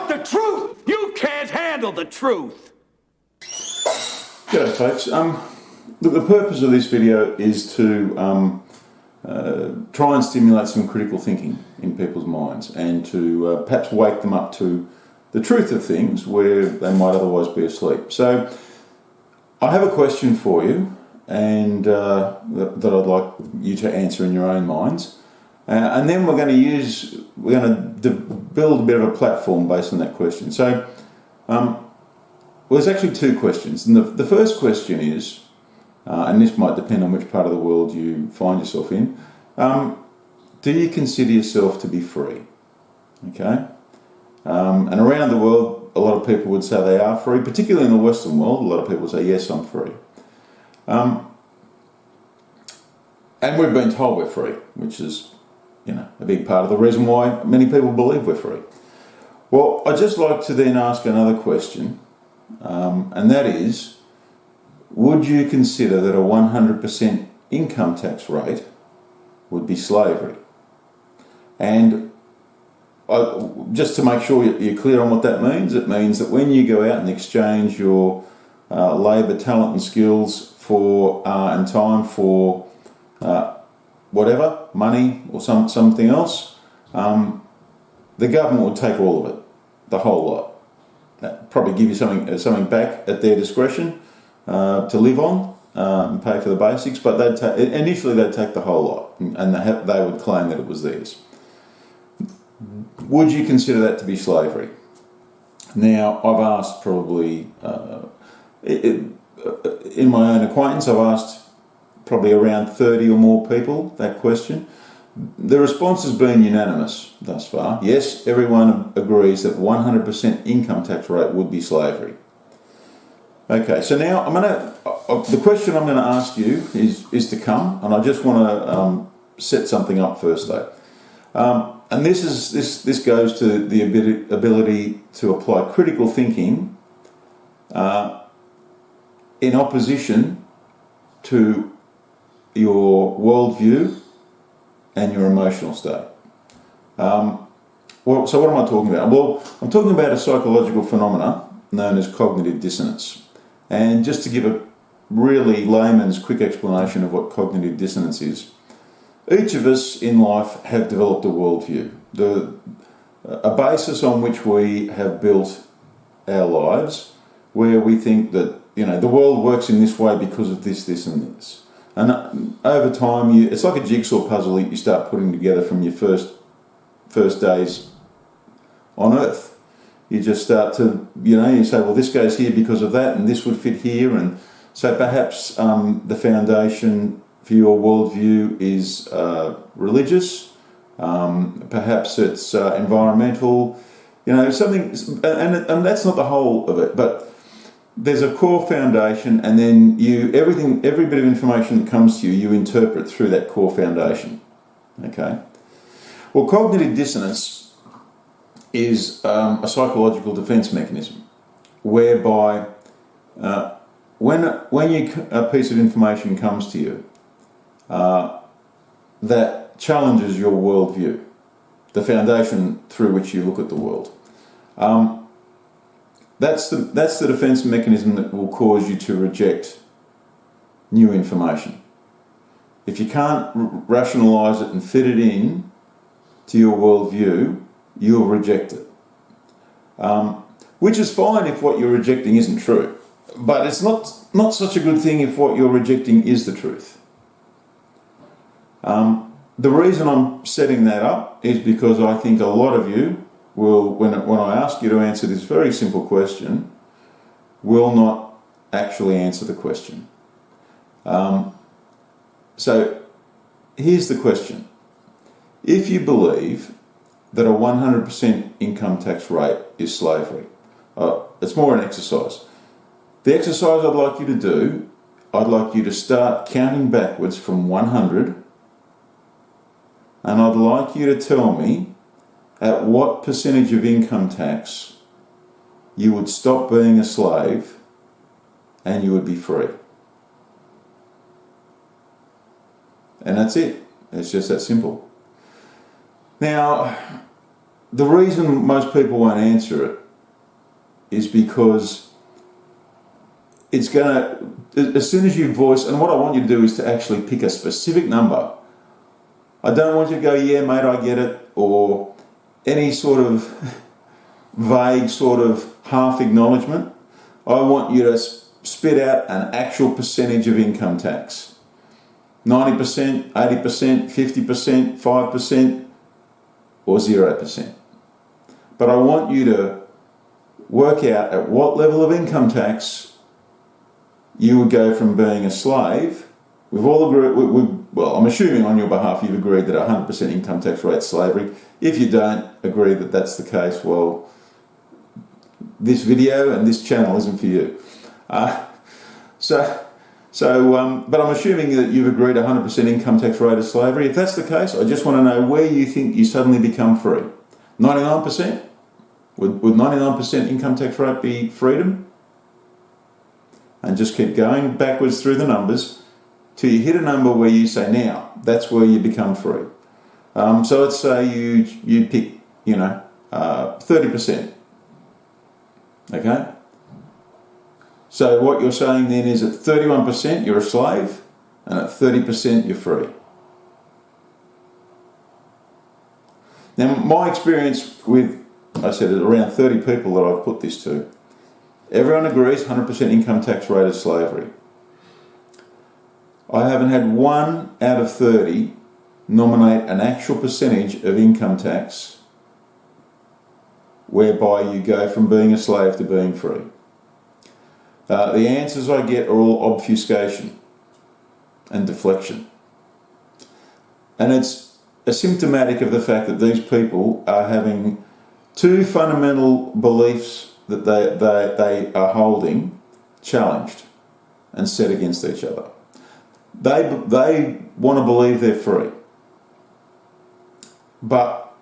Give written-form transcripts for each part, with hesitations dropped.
the truth! You can't handle the truth! G'day folks. Look, the purpose of this video is to try and stimulate some critical thinking in people's minds and to perhaps wake them up to the truth of things where they might otherwise be asleep. So I have a question for you and that I'd like you to answer in your own minds. And then we're going to build a bit of a platform based on that question. So, well, there's actually two questions. And the first question is, and this might depend on which part of the world you find yourself in, do you consider yourself to be free? Okay? And around the world, a lot of people would say they are free, particularly in the Western world. A lot of people say, yes, I'm free. And we've been told we're free, which is, a big part of the reason why many people believe we're free. Well, I'd just like to then ask another question, and that is, would you consider that a 100% income tax rate would be slavery? And just to make sure you're clear on what that means, it means that when you go out and exchange your labour, talent and skills for and time for whatever, money or something else, the government would take all of it, the whole lot. That'd probably give you something back at their discretion to live on and pay for the basics, but initially they'd take the whole lot and they would claim that it was theirs. Would you consider that to be slavery? Now, I've asked probably, in my own acquaintance, I've asked probably around 30 or more people that question. The response has been unanimous thus far. Yes, everyone agrees that 100% income tax rate would be slavery. Okay, so now the question I'm going to ask you is to come, and I just want to set something up first though. And this goes to the ability to apply critical thinking in opposition to your worldview and your emotional state. So what am I talking about? Well, I'm talking about a psychological phenomena known as cognitive dissonance. And just to give a really layman's quick explanation of what cognitive dissonance is, each of us in life have developed a worldview, a basis on which we have built our lives, where we think that the world works in this way because of this, this, and this. And over time, it's like a jigsaw puzzle that you start putting together from your first days on Earth. You just start to, you say, well, this goes here because of that, and this would fit here. And so perhaps the foundation for your worldview is religious, perhaps it's environmental, something, and that's not the whole of it, but there's a core foundation, and then every bit of information that comes to you, you interpret through that core foundation. Okay? Well, cognitive dissonance is a psychological defense mechanism whereby when a piece of information comes to you that challenges your worldview, the foundation through which you look at the world, that's the defense mechanism that will cause you to reject new information. If you can't rationalise it and fit it in to your worldview, you'll reject it. Which is fine if what you're rejecting isn't true, but it's not such a good thing if what you're rejecting is the truth. The reason I'm setting that up is because I think a lot of you will, when I ask you to answer this very simple question, will not actually answer the question. So here's the question. If you believe that a 100% income tax rate is slavery, it's more an exercise. The exercise I'd like you to do, I'd like you to start counting backwards from 100, and I'd like you to tell me at what percentage of income tax you would stop being a slave and you would be free. And that's it. It's just that simple. Now, the reason most people won't answer it is because it's going to, as soon as you voice, and what I want you to do is to actually pick a specific number. I don't want you to go, yeah, mate, I get it, or any sort of vague sort of half acknowledgement. I want you to spit out an actual percentage of income tax. 90%, 80%, 50%, 5%, or 0%. But I want you to work out at what level of income tax you would go from being a slave. We've all agreed, well, I'm assuming on your behalf you've agreed that 100% income tax rate is slavery. If you don't agree that that's the case, well, this video and this channel isn't for you. But I'm assuming that you've agreed 100% income tax rate is slavery. If that's the case, I just want to know where you think you suddenly become free. 99%? Would 99% income tax rate be freedom? And just keep going backwards through the numbers till you hit a number where you say, now, that's where you become free. So let's say you pick, 30%. Okay? So what you're saying then is at 31% you're a slave, and at 30% you're free. Now, my experience with, I said, around 30 people that I've put this to, everyone agrees 100% income tax rate is slavery. I haven't had 1 out of 30 nominate an actual percentage of income tax whereby you go from being a slave to being free. The answers I get are all obfuscation and deflection. And it's symptomatic of the fact that these people are having two fundamental beliefs that they are holding challenged and set against each other. They want to believe they're free. But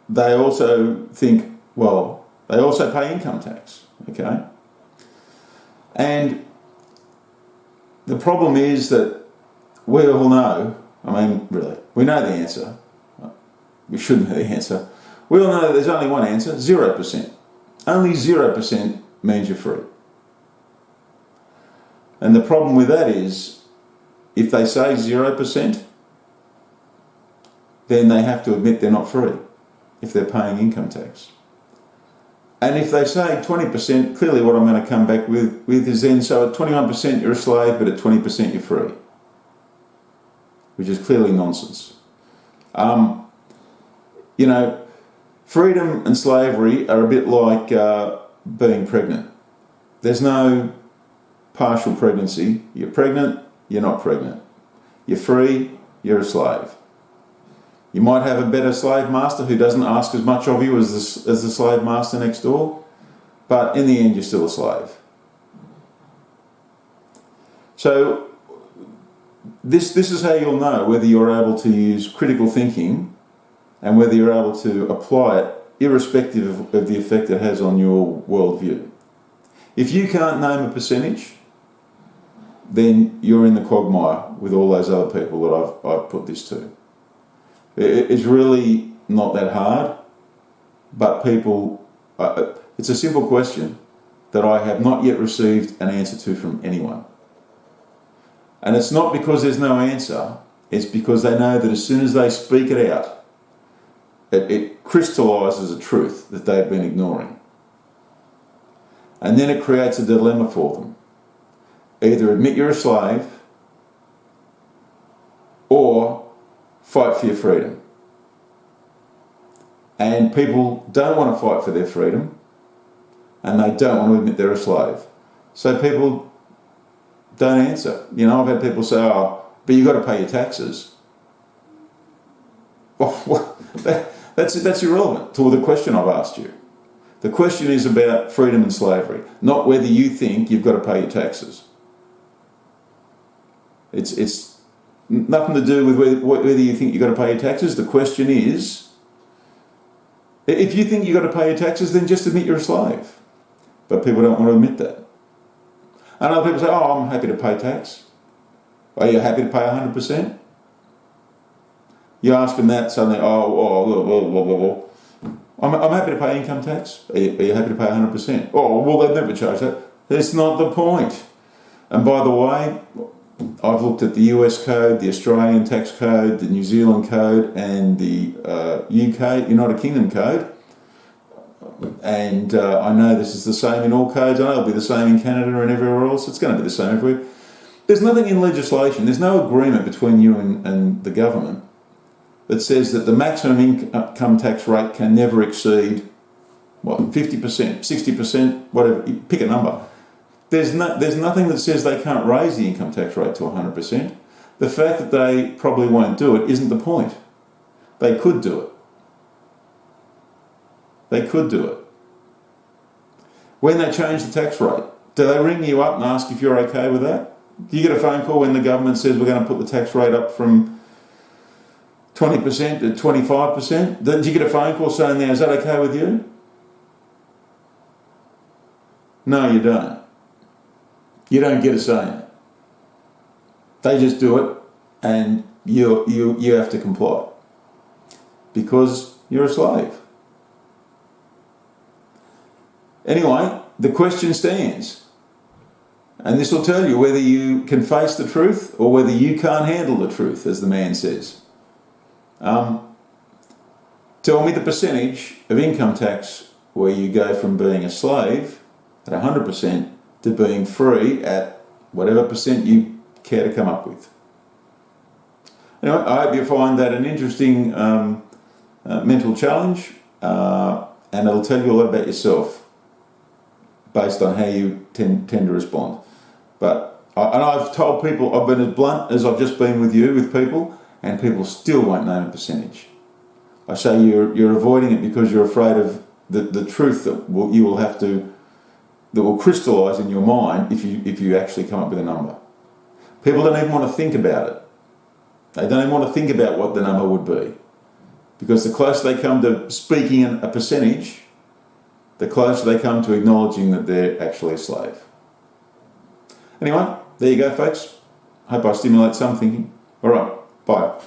they also think, well, they also pay income tax, okay? And the problem is that we all know, really, we know the answer. We should know the answer. We all know that there's only one answer, 0%. Only 0% means you're free. And the problem with that is, if they say 0%, then they have to admit they're not free if they're paying income tax. And if they say 20%, clearly what I'm going to come back with is then, so at 21% you're a slave, but at 20% you're free. Which is clearly nonsense. Freedom and slavery are a bit like being pregnant. There's no partial pregnancy. You're pregnant, you're not pregnant. You're free, you're a slave. You might have a better slave master who doesn't ask as much of you as the slave master next door, but in the end you're still a slave. So this is how you'll know whether you're able to use critical thinking and whether you're able to apply it irrespective of the effect it has on your worldview. If you can't name a percentage, then you're in the quagmire with all those other people that I've put this to. It's really not that hard, but people, it's a simple question that I have not yet received an answer to from anyone. And it's not because there's no answer, it's because they know that as soon as they speak it out, it crystallises a truth that they've been ignoring. And then it creates a dilemma for them. Either admit you're a slave or fight for your freedom. And people don't want to fight for their freedom and they don't want to admit they're a slave. So people don't answer. I've had people say, oh, but you've got to pay your taxes. Well, that's irrelevant to the question I've asked you. The question is about freedom and slavery, not whether you think you've got to pay your taxes. It's nothing to do with whether you think you've got to pay your taxes. The question is, if you think you've got to pay your taxes, then just admit you're a slave. But people don't want to admit that. And other people say, oh, I'm happy to pay tax. Are you happy to pay 100%? You ask them that, suddenly, I'm happy to pay income tax. Are you happy to pay 100%? Oh, well, they've never charged that. That's not the point. And by the way, I've looked at the US code, the Australian tax code, the New Zealand code, and the UK, United Kingdom code. And I know this is the same in all codes. I know it'll be the same in Canada and everywhere else. It's going to be the same everywhere. There's nothing in legislation, there's no agreement between you and the government that says that the maximum income tax rate can never exceed, 50%, 60%, whatever, pick a number. There's nothing that says they can't raise the income tax rate to 100%. The fact that they probably won't do it isn't the point. They could do it. They could do it. When they change the tax rate, do they ring you up and ask if you're okay with that? Do you get a phone call when the government says we're going to put the tax rate up from 20% to 25%? Do you get a phone call saying, now, is that okay with you? No, you don't. You don't get a say in it. They just do it, and you have to comply because you're a slave. Anyway, the question stands. And this will tell you whether you can face the truth or whether you can't handle the truth, as the man says. Tell me the percentage of income tax where you go from being a slave at 100% to being free at whatever percent you care to come up with. Anyway, I hope you find that an interesting mental challenge, and it'll tell you a lot about yourself based on how you tend to respond. But I've told people, I've been as blunt as I've just been with you, with people, and people still won't name a percentage. I say you're avoiding it because you're afraid of the truth that will crystallise in your mind if you actually come up with a number. People don't even want to think about it. They don't even want to think about what the number would be, because the closer they come to speaking a percentage, the closer they come to acknowledging that they're actually a slave. Anyway, there you go, folks. Hope I stimulate some thinking. All right, bye.